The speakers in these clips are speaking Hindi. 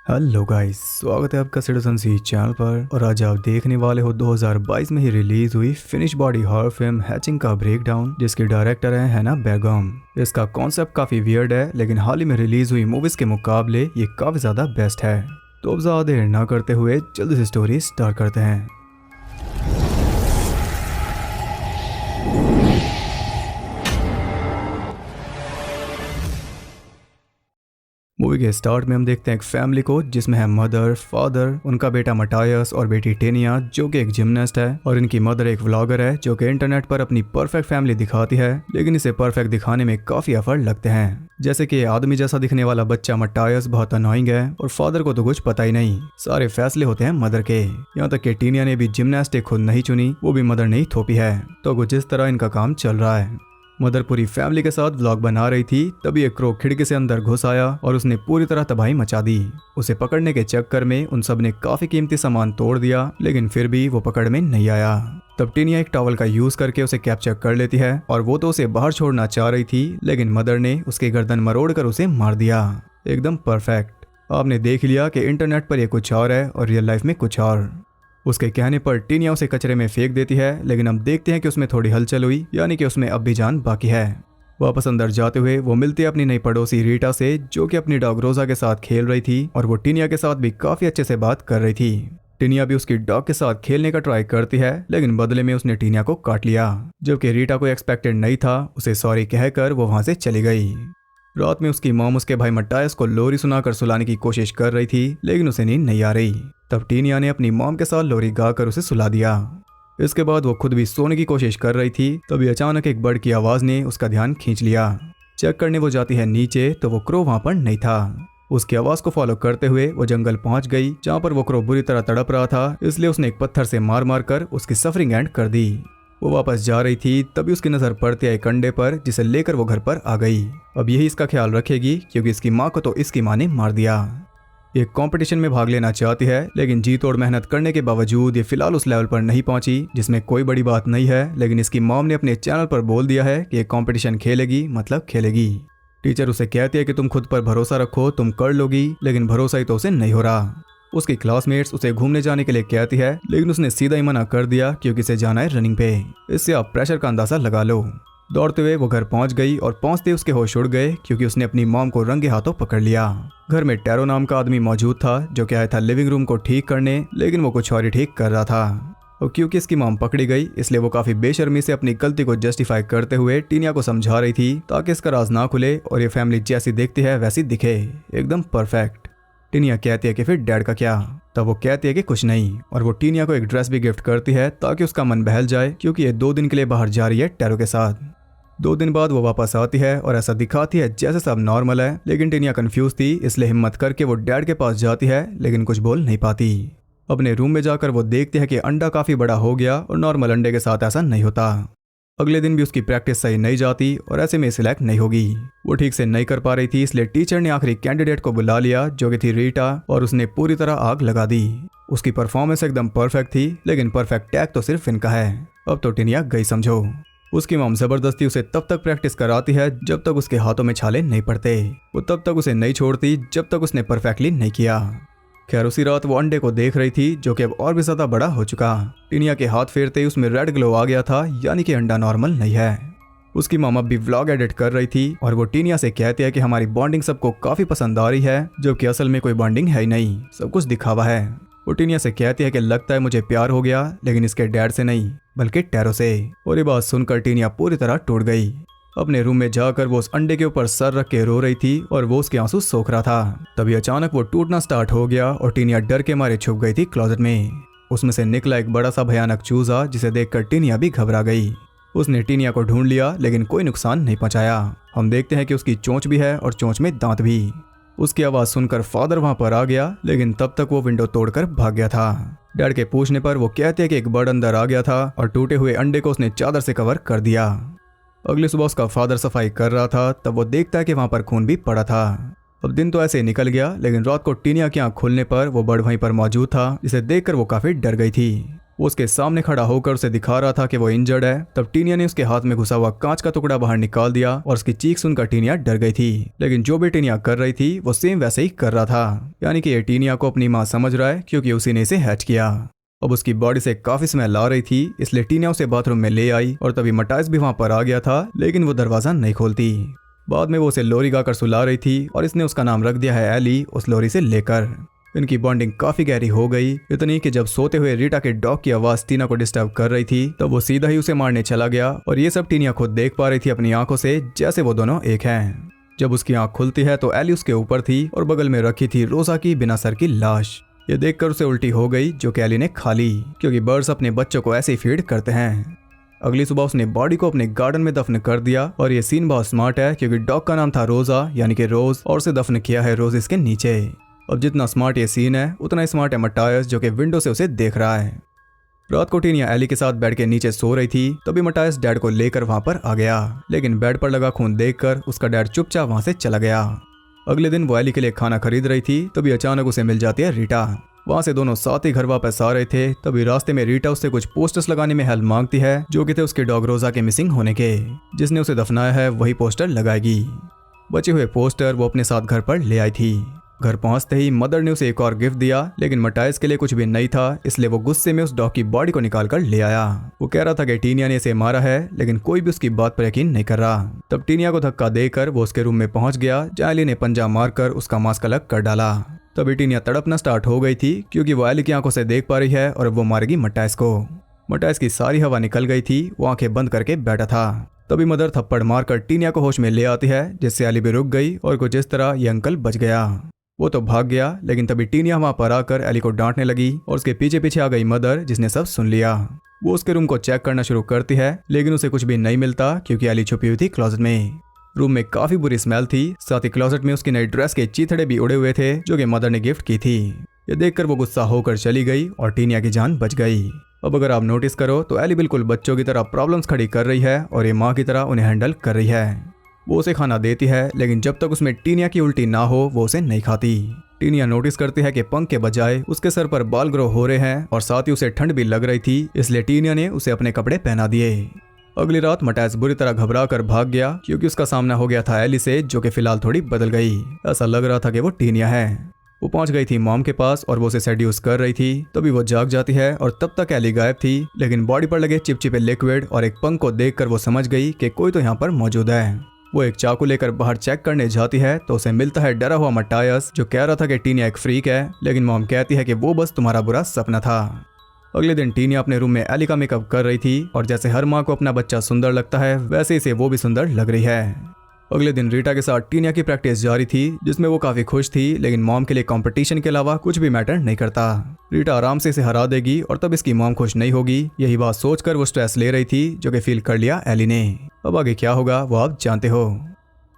हेलो गाइस, स्वागत है आपका सिटीजन सी चैनल पर। और आज आप देखने वाले हो 2022 में ही रिलीज हुई finish body horror film hatching का ब्रेकडाउन, जिसकी डायरेक्टर है हैना बेगम। इसका कॉन्सेप्ट काफी वियर्ड है, लेकिन हाल ही में रिलीज हुई मूवीज के मुकाबले ये काफी ज्यादा बेस्ट है। तो अब ज्यादा देर न करते हुए जल्दी से स्टोरी स्टार्ट करते हैं। मूवी के स्टार्ट में हम देखते हैं एक फैमिली को, जिसमें है मदर, फादर, उनका बेटा मटायस और बेटी टेनिया, जो कि एक जिमनास्ट है। और इनकी मदर एक व्लॉगर है जो कि इंटरनेट पर अपनी परफेक्ट फैमिली दिखाती है, लेकिन इसे परफेक्ट दिखाने में काफी एफर्ट लगते हैं। जैसे कि आदमी जैसा दिखने वाला बच्चा मटायस बहुत अनोइंग है और फादर को तो कुछ पता ही नहीं, सारे फैसले होते हैं मदर के। यहाँ तक कि टेनिया ने भी जिमनास्टिक खुद नहीं चुनी, वो भी मदर ने ही थोपी है। तो कुछ इस तरह इनका काम चल रहा है। मदर पूरी फैमिली के साथ व्लॉग बना रही थी, तभी एक क्रो खिड़की से अंदर घुस आया और उसने पूरी तरह तबाही मचा दी। उसे पकड़ने के चक्कर में उन सब ने काफी कीमती सामान तोड़ दिया, लेकिन फिर भी वो पकड़ में नहीं आया। तब टीनिया एक टॉवल का यूज करके उसे कैप्चर कर लेती है और वो तो उसे बाहर छोड़ना चाह रही थी, लेकिन मदर ने उसकी गर्दन मरोड़ कर उसे मार दिया। एकदम परफेक्ट। आपने देख लिया कि इंटरनेट पर यह कुछ और है और रियल लाइफ में कुछ और। उसके कहने पर टीनिया उसे कचरे में फेंक देती है, लेकिन हम देखते हैं कि उसमें थोड़ी हलचल हुई, यानी कि उसमें अब भी जान बाकी है। वापस अंदर जाते हुए वो मिलती है अपनी नई पड़ोसी रीटा से, जो कि अपनी डॉग रोजा के साथ खेल रही थी और वो टीनिया के साथ भी काफी अच्छे से बात कर रही थी। टीनिया भी उसकी डॉग के साथ खेलने का ट्राई करती है, लेकिन बदले में उसने टीनिया को काट लिया। जबकि रीटा को एक्सपेक्टेड नहीं था, उसे सॉरी कहकर वो वहां से चली गई। रात में उसकी मॉम उसके भाई मटायस को लोरी सुनाकर सुलाने की कोशिश कर रही थी, लेकिन उसे नींद नहीं आ रही। तब टीनिया ने अपनी मॉम के साथ लोरी गाकर उसे सुला दिया। इसके बाद वो खुद भी सोने की कोशिश कर रही थी, तभी अचानक एक बर्ड की आवाज ने उसका ध्यान खींच लिया। चेक करने वो जाती है नीचे, तो वो क्रो वहां पर नहीं था। उसकी आवाज को फॉलो करते हुए वो जंगल पहुंच गई, जहां पर वो क्रो बुरी तरह तड़प रहा था, इसलिए उसने एक पत्थर से मार मार कर उसकी सफरिंग एंड कर दी। वो वापस जा रही थी, तभी उसकी नजर पड़ती है एक अंडे पर, जिसे लेकर वो घर पर आ गई। अब यही इसका ख्याल रखेगी, क्योंकि इसकी माँ को तो इसकी माँ ने मार दिया। ये कंपटीशन में भाग लेना चाहती है, लेकिन जी तोड़ मेहनत करने के बावजूद ये फिलहाल उस लेवल पर नहीं पहुंची, जिसमें कोई बड़ी बात नहीं है। लेकिन इसकी मॉम ने अपने चैनल पर बोल दिया है कि ये कंपटीशन खेलेगी मतलब खेलेगी। टीचर उसे कहती है कि तुम खुद पर भरोसा रखो, तुम कर लोगी, लेकिन भरोसा ही तो उसे नहीं हो रहा। उसकी क्लासमेट्स उसे घूमने जाने के लिए कहती है, लेकिन उसने सीधा ही मना कर दिया, क्योंकि इसे जाना है रनिंग पे। इससे आप प्रेशर का अंदाजा लगा लो। दौड़ते हुए वो घर पहुंच गई और पहुंचते उसके होश उड़ गए, क्योंकि उसने अपनी मॉम को रंगे हाथों पकड़ लिया। घर में टैरो नाम का आदमी मौजूद था, जो कि आया था लिविंग रूम को ठीक करने, लेकिन वो कुछ और ही ठीक कर रहा था। और क्योंकि इसकी मॉम पकड़ी गई, इसलिए वो काफी बेशर्मी से अपनी गलती को जस्टिफाई करते हुए टीनिया को समझा रही थी, ताकि इसका राज ना खुले और ये फैमिली जैसी दिखती है वैसी दिखे, एकदम परफेक्ट। टीनिया कहती है कि फिर डैड का क्या? तब वो कहती है कि कुछ नहीं, और वो टीनिया को एक ड्रेस भी गिफ्ट करती है, ताकि उसका मन बहल जाए, क्योंकि ये 2 दिन के लिए बाहर जा रही है टैरो के साथ। 2 दिन बाद वो वापस आती है और ऐसा दिखाती है जैसे सब नॉर्मल है, लेकिन टीनिया कंफ्यूज थी, इसलिए हिम्मत करके वो डैड के पास जाती है, लेकिन कुछ बोल नहीं पाती। अपने रूम में जाकर वो देखती है कि अंडा काफी बड़ा हो गया और नॉर्मल अंडे के साथ ऐसा नहीं होता। अगले दिन भी उसकी प्रैक्टिस सही नहीं जाती और ऐसे में सिलेक्ट नहीं होगी। वो ठीक से नहीं कर पा रही थी, इसलिए टीचर ने आखिरी कैंडिडेट को बुला लिया, जो कि थी रीटा, और उसने पूरी तरह आग लगा दी। उसकी परफॉर्मेंस एकदम परफेक्ट थी, लेकिन परफेक्ट टैग तो सिर्फ इनका है। अब तो टीनिया गई समझो। उसकी मॉम जबरदस्ती उसे तब तक प्रैक्टिस कराती है जब तक उसके हाथों में छाले नहीं पड़ते। वो तब तक उसे नहीं छोड़ती जब तक उसने परफेक्टली नहीं किया। खैर उसी रात वो अंडे को देख रही थी, जो कि अब और भी ज्यादा बड़ा हो चुका। टीनिया के हाथ फेरते ही उसमें रेड ग्लो आ गया था, यानी कि अंडा नॉर्मल नहीं है। उसकी मॉम अब भी व्लॉग एडिट कर रही थी और वो टीनिया से कहती है कि हमारी बॉन्डिंग सबको काफी पसंद आ रही है, जबकि असल में कोई बॉन्डिंग है ही नहीं, सब कुछ दिखावा है। वो टीनिया से कहती है कि लगता है मुझे प्यार हो गया, लेकिन इसके डैड से नहीं बल्कि टैरो से। और ये बात सुनकर टीनिया पूरी तरह टूट गई। अपने रूम में जाकर वो उस अंडे के ऊपर सर रख के रो रही थी और वो उसके आंसू सोख रहा था। तभी अचानक वो टूटना स्टार्ट हो गया और टीनिया डर के मारे छुप गई थी क्लोजेट में। उसमें से निकला एक बड़ा सा भयानक चूजा, जिसे देखकर टीनिया भी घबरा गई। उसने टीनिया को ढूंढ लिया, लेकिन कोई नुकसान नहीं पहुंचाया। हम देखते हैं कि उसकी चोंच भी है और चोंच में दांत भी। उसकी आवाज सुनकर फादर वहां पर आ गया, लेकिन तब तक वो विंडो तोड़कर भाग गया था। डैड के पूछने पर वो कहते हैं कि एक बर्ड अंदर आ गया था और टूटे हुए अंडे को उसने चादर से कवर कर दिया। अगली सुबह उसका फादर सफाई कर रहा था, तब वो देखता है कि वहां पर खून भी पड़ा था। अब दिन तो ऐसे ही निकल गया, लेकिन रात को टीनिया की आंख खुलने पर वो बर्ड वहीं पर मौजूद था, जिसे देखकर वो काफी डर गई थी। वो उसके सामने खड़ा होकर उसे दिखा रहा था कि वो इंजर्ड है। तब टीनिया ने उसके हाथ में घुसा हुआ कांच का टुकड़ा बाहर निकाल दिया और उसकी चीख सुनकर टीनिया डर गई थी। लेकिन जो भी टीनिया कर रही थी वो सेम वैसे ही कर रहा था, यानी कि ये टीनिया को अपनी माँ समझ रहा है क्योंकि उसी ने इसे हैच किया। अब उसकी बॉडी से काफी स्मेल आ रही थी, इसलिए टीनिया उसे बाथरूम में ले आई और तभी मटायस भी वहां पर आ गया था, लेकिन वो दरवाजा नहीं खोलती। बाद में वो उसे लोरी गाकर सुला रही थी और इसने उसका नाम रख दिया है एली, उस लोरी से लेकर। इनकी बॉन्डिंग काफी गहरी हो गई, इतनी कि जब सोते हुए रीटा के डॉग की आवाज टीना को डिस्टर्ब कर रही थी तब वो सीधा ही उसे मारने चला गया। और ये सब टीनिया खुद देख पा रही थी अपनी आंखों से, जैसे वो दोनों एक हैं। जब उसकी आंख खुलती है तो एली उसके ऊपर थी और बगल में रखी थी रोजा की बिना सर की लाश। ये देखकर उसे उल्टी हो गई, जो कि एली ने खा ली, क्योंकि बर्ड्स अपने बच्चों को ऐसे ही फीड करते हैं। अगली सुबह उसने बॉडी को अपने गार्डन में दफन कर दिया। और ये सीन बहुत स्मार्ट है क्योंकि डॉग का नाम था रोजा, यानी कि रोज, और उसे दफन किया है रोज इसके नीचे। अब जितना स्मार्ट ये सीन है उतना स्मार्ट है मटायस, जो कि विंडो से उसे देख रहा है। रात को टीनिया एली के साथ बेड के नीचे सो रही थी, तभी मटायस डैड को लेकर वहां पर आ गया, लेकिन बेड पर लगा खून देखकर उसका डैड चुपचाप वहां से चला गया। अगले दिन वो एली के लिए खाना खरीद रही थी, तभी अचानक उसे मिल जाती है रीटा। वहां से दोनों साथ ही घर वापस आ रहे थे, तभी रास्ते में रीटा उससे कुछ पोस्टर्स लगाने में हेल्प मांगती है, जो कि थे उसके डॉग रोजा के मिसिंग होने के। जिसने उसे दफनाया है वही पोस्टर लगाएगी। बचे हुए पोस्टर वो अपने साथ घर पर ले आई थी। घर पहुंचते ही मदर ने उसे एक और गिफ्ट दिया, लेकिन मटायस के लिए कुछ भी नहीं था, इसलिए वो गुस्से में उस डॉग की बॉडी को निकाल कर ले आया। वो कह रहा था कि टीनिया ने इसे मारा है, लेकिन कोई भी उसकी बात पर यकीन नहीं कर रहा। तब टीनिया को धक्का देकर वो उसके रूम में पहुंच गया, जहां एली ने पंजा मारकर उसका मास्क अलग कर डाला। तभी टीनिया तड़पना स्टार्ट हो गई थी, क्योंकि वो एली की आंखों से देख पा रही है और वो मारेगी मटायस को। मटायस की सारी हवा निकल गई थी, वो आंखें बंद करके बैठा था। तभी मदर थप्पड़ मारकर टीनिया को होश में ले आती है, जिससे एली भी रुक गई और कुछ इस तरह ये अंकल बच गया। वो तो भाग गया, लेकिन तभी टीनिया वहां पर आकर एली को डांटने लगी और उसके पीछे पीछे आ गई मदर, जिसने सब सुन लिया। वो उसके रूम को चेक करना शुरू करती है, लेकिन उसे कुछ भी नहीं मिलता, क्योंकि एली छुपी हुई थी क्लोजेट में। रूम में काफी बुरी स्मेल थी, साथ ही क्लोजेट में उसकी नई ड्रेस के चीथड़े भी उड़े हुए थे, जो कि मदर ने गिफ्ट की थी। ये देखकर वो गुस्सा होकर चली गई और टीनिया की जान बच गई। अब अगर आप नोटिस करो तो एली बिल्कुल बच्चों की तरह प्रॉब्लम्स खड़ी कर रही है और ये माँ की तरह उन्हें हैंडल कर रही है। वो उसे खाना देती है, लेकिन जब तक उसमें टीनिया की उल्टी ना हो वो उसे नहीं खाती। टीनिया नोटिस करती है कि पंख के बजाय उसके सर पर बाल ग्रो हो रहे हैं और साथ ही उसे ठंड भी लग रही थी, इसलिए टीनिया ने उसे अपने कपड़े पहना दिए। अगली रात मटायस बुरी तरह घबरा कर भाग गया, क्योंकि उसका सामना हो गया था एली से, जो कि फिलहाल थोड़ी बदल गई। ऐसा लग रहा था कि वो टीनिया है। वो पहुंच गई थी मॉम के पास और वो उसे सेड्यूस कर रही थी। तभी वो जाग जाती है और तब तक एली गायब थी, लेकिन बॉडी पर लगे चिपचिपे लिक्विड और एक पंख को देखकर वो समझ गई कि कोई तो यहाँ पर मौजूद है। वो एक चाकू लेकर बाहर चेक करने जाती है तो उसे मिलता है डरा हुआ मटायस, जो कह रहा था कि टीनिया एक फ्रीक है, लेकिन मॉम कहती है कि वो बस तुम्हारा बुरा सपना था। अगले दिन टीनिया अपने रूम में एली का मेकअप कर रही थी और जैसे हर माँ को अपना बच्चा सुंदर लगता है, वैसे इसे वो भी सुंदर लग रही है। अगले दिन रीटा के साथ टीनिया की प्रैक्टिस जारी थी, जिसमें वो काफी खुश थी, लेकिन मॉम के लिए कंपटीशन के अलावा कुछ भी मैटर नहीं करता। रीटा आराम से इसे हरा देगी और तब इसकी मॉम खुश नहीं होगी। यही बात सोचकर वो स्ट्रेस ले रही थी, जो कि फील कर लिया एली ने। अब आगे क्या होगा वो आप जानते हो।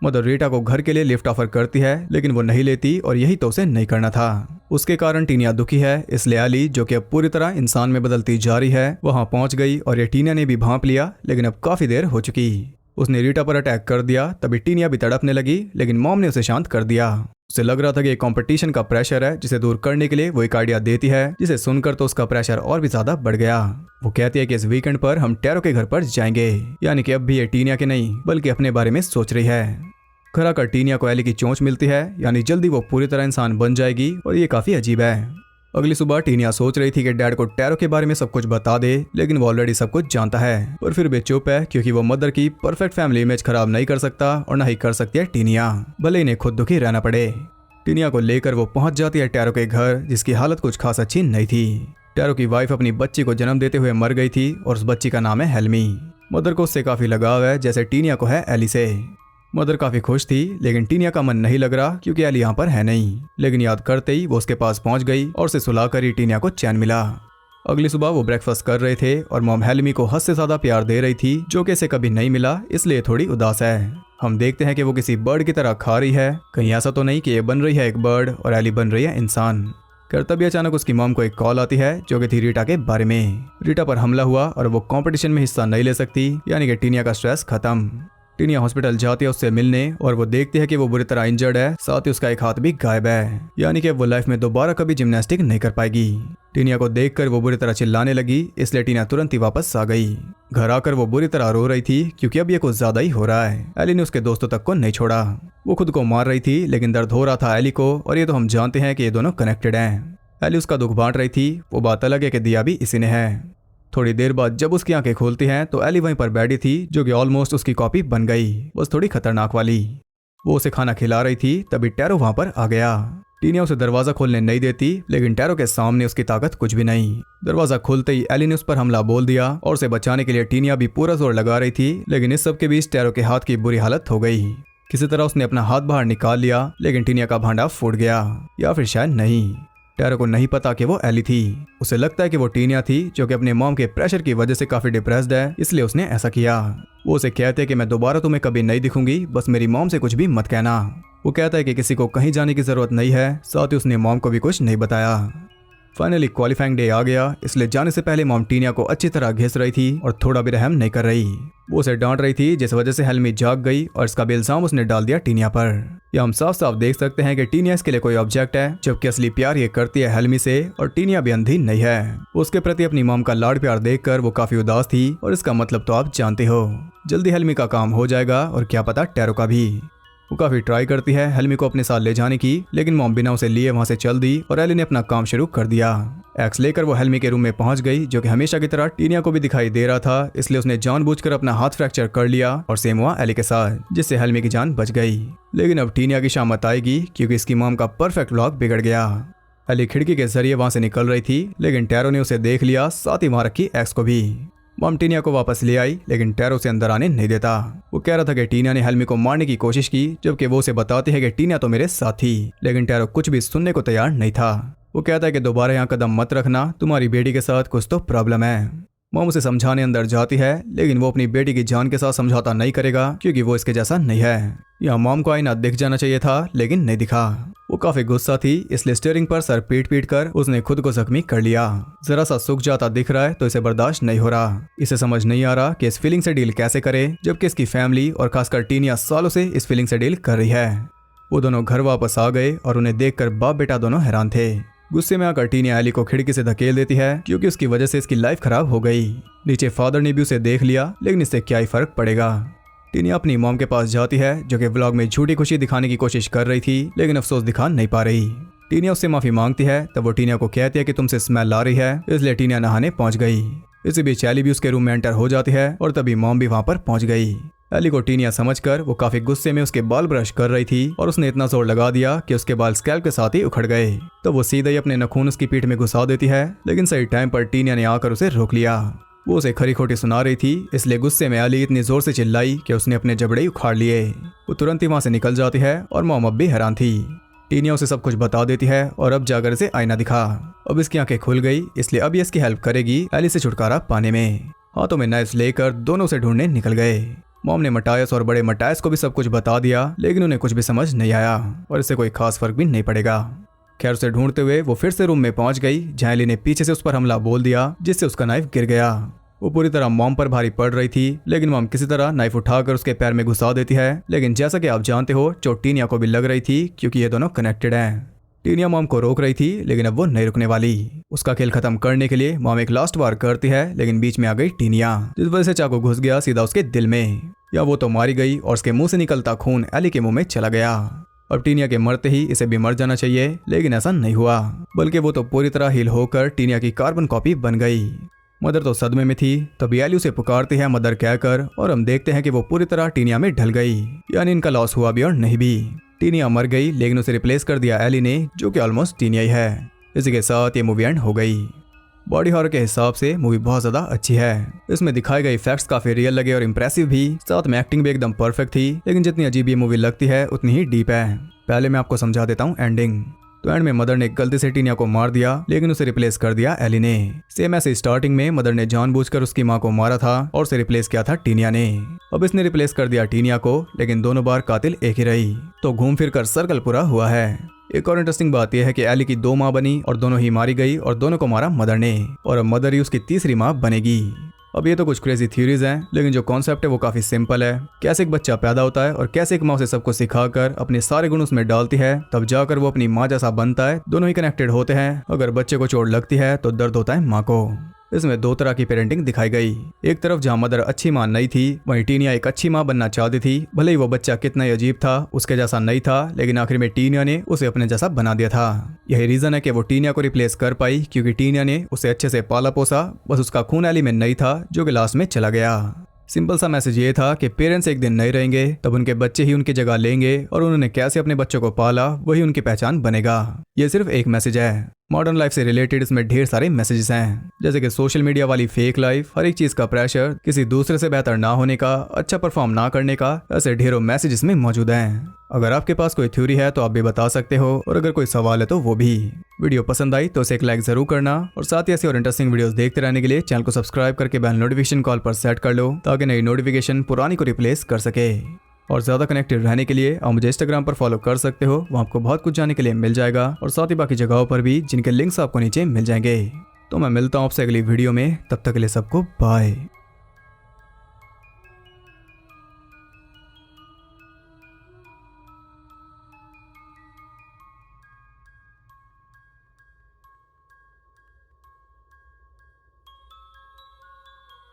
मदर रीटा को घर के लिए लिफ्ट ऑफर करती है, लेकिन वो नहीं लेती और यही तो उसे नहीं करना था। उसके कारण टीनिया दुखी है, इसलिए एली, जो कि अब पूरी तरह इंसान में बदलती जा रही है, वहां पहुंच गई और ये टीनिया ने भी भांप लिया, लेकिन अब काफी देर हो चुकी। उसने रीटा पर अटैक कर दिया। तभी टीनिया भी तड़पने लगी, लेकिन मॉम ने उसे शांत कर दिया। उसे लग रहा था कि कंपटीशन का प्रेशर है, जिसे दूर करने के लिए वो एक आइडिया देती है, जिसे सुनकर तो उसका प्रेशर और भी ज्यादा बढ़ गया। वो कहती है कि इस वीकेंड पर हम टैरो के घर पर जाएंगे, यानी कि अब भी ये टीनिया के नहीं बल्कि अपने बारे में सोच रही है। घर आकर टीनिया को एली की चोंच मिलती है, यानी जल्दी वो पूरी तरह इंसान बन जाएगी और ये काफी अजीब है। अगली सुबह टीनिया सोच रही थी कि डैड को टैरो के बारे में सब कुछ बता दे, लेकिन वो ऑलरेडी सब कुछ जानता है, पर फिर भी चुप है, क्योंकि वो मदर की परफेक्ट फैमिली इमेज खराब नहीं कर सकता और न ही कर सकती है टीनिया, भले इन्हें खुद दुखी रहना पड़े। टीनिया को लेकर वो पहुंच जाती है टैरो के घर, जिसकी हालत कुछ खास अच्छी नहीं थी। टैरो की वाइफ अपनी बच्ची को जन्म देते हुए मर गई थी और उस बच्ची का नाम है हेल्मी। मदर को उससे काफी लगाव है, जैसे टीनिया को है एली से। मदर काफी खुश थी, लेकिन टीनिया का मन नहीं लग रहा, क्योंकि एली यहाँ पर है नहीं। लेकिन याद करते ही वो उसके पास पहुंच गई और उसे सुलाकर ही टीनिया को चैन मिला। अगली सुबह वो ब्रेकफास्ट कर रहे थे और मॉम हेल्मी को हद से ज्यादा प्यार दे रही थी, जो कि इसे कभी नहीं मिला, इसलिए थोड़ी उदास है। हम देखते हैं कि वो किसी बर्ड की तरह खा रही है। कहीं ऐसा तो नहीं कि ये बन रही है एक बर्ड और एली बन रही है इंसान। तभी अचानक उसकी मॉम को एक कॉल आती है, जो कि थी रीटा के बारे में। रीटा पर हमला हुआ और वो कंपटीशन में हिस्सा नहीं ले सकती, यानी कि टीनिया का स्ट्रेस खत्म। टीनिया हॉस्पिटल जाती है उससे मिलने और वो देखती है कि वो बुरी तरह इंजर्ड है, साथ ही उसका एक हाथ भी गायब है, यानी कि वो लाइफ में दोबारा कभी जिम्नास्टिक नहीं कर पाएगी। टीनिया को देखकर वो बुरी तरह चिल्लाने लगी, इसलिए टीनिया तुरंत ही वापस आ गई। घर आकर वो बुरी तरह रो रही थी क्योंकि अब ये कुछ ज्यादा ही हो रहा है। एली ने उसके दोस्तों तक को नहीं छोड़ा। वो खुद को मार रही थी, लेकिन दर्द हो रहा था एली को, और ये तो हम जानते हैं कि ये दोनों कनेक्टेड हैं। एली उसका दुख बांट रही थी। वो बात अलग है कि दिया भी इसी ने है। थोड़ी देर बाद जब उसकी आंखें खोलती हैं तो एली वहीं पर बैठी थी, जो कि ऑलमोस्ट उसकी कॉपी बन गई, बस थोड़ी खतरनाक वाली। वो उसे खाना खिला रही थी, तभी टैरो वहां पर आ गया। टीनिया उसे दरवाजा खोलने नहीं देती, लेकिन टैरो के सामने उसकी ताकत कुछ भी नहीं। दरवाजा खोलते ही एली ने उस पर हमला बोल दिया और उसे बचाने के लिए टीनिया भी पूरा जोर लगा रही थी, लेकिन इस सब के बीच टैरो के हाथ की बुरी हालत हो गई। किसी तरह उसने अपना हाथ बाहर निकाल लिया, लेकिन टीनिया का भांडा फूट गया, या फिर शायद नहीं। टैरो को नहीं पता कि वो एली थी। उसे लगता है कि वो टीनिया थी, जो कि अपने मॉम के प्रेशर की वजह से काफी डिप्रेस्ड है, इसलिए उसने ऐसा किया। वो उसे कहते हैं कि मैं दोबारा तुम्हें कभी नहीं दिखूंगी, बस मेरी मॉम से कुछ भी मत कहना। वो कहता है कि किसी को कहीं जाने की जरूरत नहीं है, साथ ही उसने मॉम को भी कुछ नहीं बताया। फाइनली क्वालिफाइंग डे आ गया, इसलिए जाने से पहले मॉम टीनिया को अच्छी तरह घिस रही थी और थोड़ा भी रहम नहीं कर रही। वो उसे डांट रही थी, जिस वजह से हेल्मी जाग गई और इसका भी इल्जाम उसने डाल दिया टीनिया पर। ये हम साफ साफ देख सकते हैं कि टीनिया इसके लिए कोई ऑब्जेक्ट है, जबकि असली प्यार ये करती है हेल्मी से, और टीनिया भी अंधी नहीं है। उसके प्रति अपनी मॉम का लाड प्यार देखकर वो काफी उदास थी, और इसका मतलब तो आप जानते हो। जल्दी हेल्मी का काम हो जाएगा, और क्या पता टैरो का भी। वो काफी ट्राई करती है हेल्मी को अपने साथ ले जाने की, लेकिन मॉम बिना उसे लिए वहां से चल दी और एली ने अपना काम शुरू कर दिया। एक्स लेकर वो हेल्मी के रूम में पहुंच गई, जो कि हमेशा की तरह टीनिया को भी दिखाई दे रहा था, इसलिए उसने जानबूझकर अपना हाथ फ्रैक्चर कर लिया, और सेम हुआ एली के साथ, जिससे हेल्मी की जान बच गई। लेकिन अब टीनिया की शामत आएगी, क्योंकि इसकी मॉम का परफेक्ट लॉक बिगड़ गया। एली खिड़की के जरिए वहां से निकल रही थी, लेकिन टैरो ने उसे देख लिया, साथ ही वहां रखी एक्स को भी। मॉम टीनिया को वापस ले आई, लेकिन टैरो उसे अंदर आने नहीं देता। वो कह रहा था कि टीनिया ने हेल्मी को मारने की कोशिश की, जबकि वो उसे बताती है कि टीनिया तो मेरे साथ थी, लेकिन टैरो कुछ भी सुनने को तैयार नहीं था। वो कहता है कि दोबारा यहाँ कदम मत रखना, तुम्हारी बेटी के साथ कुछ तो प्रॉब्लम है। मॉम उसे समझाने अंदर जाती है, लेकिन वो अपनी बेटी की जान के साथ समझौता नहीं करेगा, क्योंकि वो इसके जैसा नहीं है। यहाँ मॉम को आईना दिख जाना चाहिए था, लेकिन नहीं दिखा। वो काफी गुस्सा थी, इसलिए स्टीयरिंग पर सर पीट पीट कर उसने खुद को जख्मी कर लिया। जरा सा सूख जाता दिख रहा है तो इसे बर्दाश्त नहीं हो रहा। इसे समझ नहीं आ रहा कि इस फीलिंग से डील कैसे करे, जबकि इसकी फैमिली और खासकर टीनिया सालों से इस फीलिंग से डील कर रही है। वो दोनों घर वापस आ गए, और उन्हें देखकर बाप बेटा दोनों हैरान थे। गुस्से में आकर टीनिया एली को खिड़की से धकेल देती है, क्योंकि उसकी वजह से इसकी लाइफ खराब हो गई। नीचे फादर ने भी उसे देख लिया, लेकिन इससे क्या ही फर्क पड़ेगा। टीनिया अपनी मॉम के पास जाती है, जो कि व्लॉग में झूठी खुशी दिखाने की कोशिश कर रही थी, लेकिन अफसोस दिखा नहीं पा रही। टीनिया उससे माफी मांगती है, तब वो टीनिया को कहती है कि तुमसे स्मेल आ रही है, इसलिए टीनिया नहाने पहुंच गई। इसी बीच एली भी उसके रूम में एंटर हो जाती है, और तभी मॉम भी वहां पर पहुंच गई। एली को टीनिया समझकर वो काफी गुस्से में उसके बाल ब्रश कर रही थी, और उसने इतना जोर लगा दिया कि उसके बाल स्कैल्प के साथ ही उखड़ गए। तो वो सीधा ही अपने नखून उसकी पीठ में घुसा देती है, लेकिन सही टाइम पर टीनिया ने आकर उसे रोक लिया। वो उसे खरी खोटी सुना रही थी, इसलिए गुस्से में एली इतनी जोर से चिल्लाई कि उसने अपने जबड़े उखाड़ लिए। वो तुरंत ही वहां से निकल जाती है, और मॉम अब भी हैरान थी। टीनिया उसे सब कुछ बता देती है, और अब जाकर इसे आईना दिखा। अब इसकी आंखें खुल गई, इसलिए अब ये इसकी हेल्प करेगी एली से छुटकारा पाने में। हाथों में नाइफ्स लेकर दोनों उसे ढूंढने निकल गए। मॉम ने मटायस और बड़े मटायस को भी सब कुछ बता दिया, लेकिन उन्हें कुछ भी समझ नहीं आया, और इससे कोई खास फर्क भी नहीं पड़ेगा। खैर उसे ढूंढते हुए वो फिर से रूम में पहुंच गई, जहां एली ने पीछे से उस पर हमला बोल दिया, जिससे उसका नाइफ गिर गया। वो पूरी तरह मॉम पर भारी पड़ रही थी, लेकिन मॉम किसी तरह नाइफ उठाकर उसके पैर में घुसा देती है। लेकिन जैसा कि आप जानते हो, चोट टीनिया को भी लग रही थी, क्योंकि ये दोनों कनेक्टेड हैं। टीनिया मॉम को रोक रही थी, लेकिन अब वो नहीं रुकने वाली। उसका खेल खत्म करने के लिए मॉम एक लास्ट वार करती है, लेकिन बीच में आ गई टीनिया, जिस वजह से चाकू घुस गया सीधा उसके दिल में। या वो तो मारी गई, और उसके मुंह से निकलता खून एली के मुंह में चला गया। अब टीनिया के मरते ही इसे भी मर जाना चाहिए, लेकिन ऐसा नहीं हुआ, बल्कि वो तो पूरी तरह हील होकर टीनिया की कार्बन कॉपी बन गई। मदर तो सदमे में थी, तभी एली उसे पुकारती है मदर कहकर, और हम देखते हैं कि वो पूरी तरह टीनिया में ढल गई, यानी इनका लॉस हुआ भी और नहीं भी। टीनिया मर गई, लेकिन उसे रिप्लेस कर दिया एली ने, जो कि ऑलमोस्ट टीनिया ही है। इसी के साथ ये मूवी एंड हो गई। बॉडी हॉरर के हिसाब से मूवी बहुत ज्यादा अच्छी है। इसमें दिखाए गए इफेक्ट्स काफी रियल लगे और इम्प्रेसिव भी, साथ में एक्टिंग भी एकदम परफेक्ट थी। लेकिन जितनी अजीब ये मूवी लगती है, उतनी ही डीप है। पहले मैं आपको समझा देता हूँ एंडिंग। तो एंड में मदर ने गलती से टीनिया को मार दिया, लेकिन उसे रिप्लेस कर दिया एली ने। सेम ऐसे स्टार्टिंग में मदर ने जानबूझकर उसकी माँ को मारा था, और उसे रिप्लेस किया था टीनिया ने। अब इसने रिप्लेस कर दिया टीनिया को, लेकिन दोनों बार कातिल एक ही रही, तो घूम फिर कर सर्कल पूरा हुआ है। एक और इंटरेस्टिंग बात यह है कि एली की 2 माँ बनी, और दोनों ही मारी गई, और दोनों को मारा मदर ने, और अब मदर ही उसकी तीसरी माँ बनेगी। अब ये तो कुछ क्रेजी थ्योरीज हैं, लेकिन जो कॉन्सेप्ट है वो काफी सिंपल है। कैसे एक बच्चा पैदा होता है और कैसे एक माँ उसे सब कुछ सिखाकर अपने सारे गुण उसमें डालती है, तब जाकर वो अपनी माँ जैसा बनता है। दोनों ही कनेक्टेड होते हैं। अगर बच्चे को चोट लगती है तो दर्द होता है माँ को। इसमें दो तरह की पेरेंटिंग दिखाई गई। एक तरफ जहाँ मदर अच्छी माँ नहीं थी, वहीं टीनिया एक अच्छी माँ बनना चाहती थी। भले ही वो बच्चा कितना ही अजीब था, उसके जैसा नहीं था, लेकिन आखिर में टीनिया ने उसे अपने जैसा बना दिया था। यही रीजन है कि वो टीनिया को रिप्लेस कर पाई, क्योंकि टीनिया ने उसे अच्छे से पाला पोसा। बस उसका खून एली में नहीं था, जो कि लास्ट में चला गया। सिंपल सा मैसेज ये था कि पेरेंट्स एक दिन नहीं रहेंगे, तब उनके बच्चे ही उनकी जगह लेंगे, और उन्होंने कैसे अपने बच्चों को पाला वही उनकी पहचान बनेगा। ये सिर्फ एक मैसेज है। मॉडर्न लाइफ से रिलेटेड इसमें ढेर सारे मैसेजेस हैं, जैसे कि सोशल मीडिया वाली फेक लाइफ, हर एक चीज का प्रेशर, किसी दूसरे से बेहतर ना होने का, अच्छा परफॉर्म ना करने का, ऐसे ढेरों मैसेजेस में मौजूद हैं। अगर आपके पास कोई थ्योरी है तो आप भी बता सकते हो, और अगर कोई सवाल है तो वो भी। वीडियो पसंद आई तो उसे एक लाइक जरूर करना, और साथ ही ऐसी और इंटरेस्टिंग वीडियोस देखते रहने के लिए चैनल को सब्सक्राइब करके बेल नोटिफिकेशन कॉल पर सेट कर लो, ताकि नई नोटिफिकेशन पुरानी को रिप्लेस कर सके। और ज़्यादा कनेक्टेड रहने के लिए आप मुझे इंस्टाग्राम पर फॉलो कर सकते हो, वहाँ आपको बहुत कुछ जानने के लिए मिल जाएगा, और साथ ही बाकी जगहों पर भी, जिनके लिंक्स आपको नीचे मिल जाएंगे। तो मैं मिलता हूँ आपसे अगली वीडियो में, तब तक के लिए सबको बाय।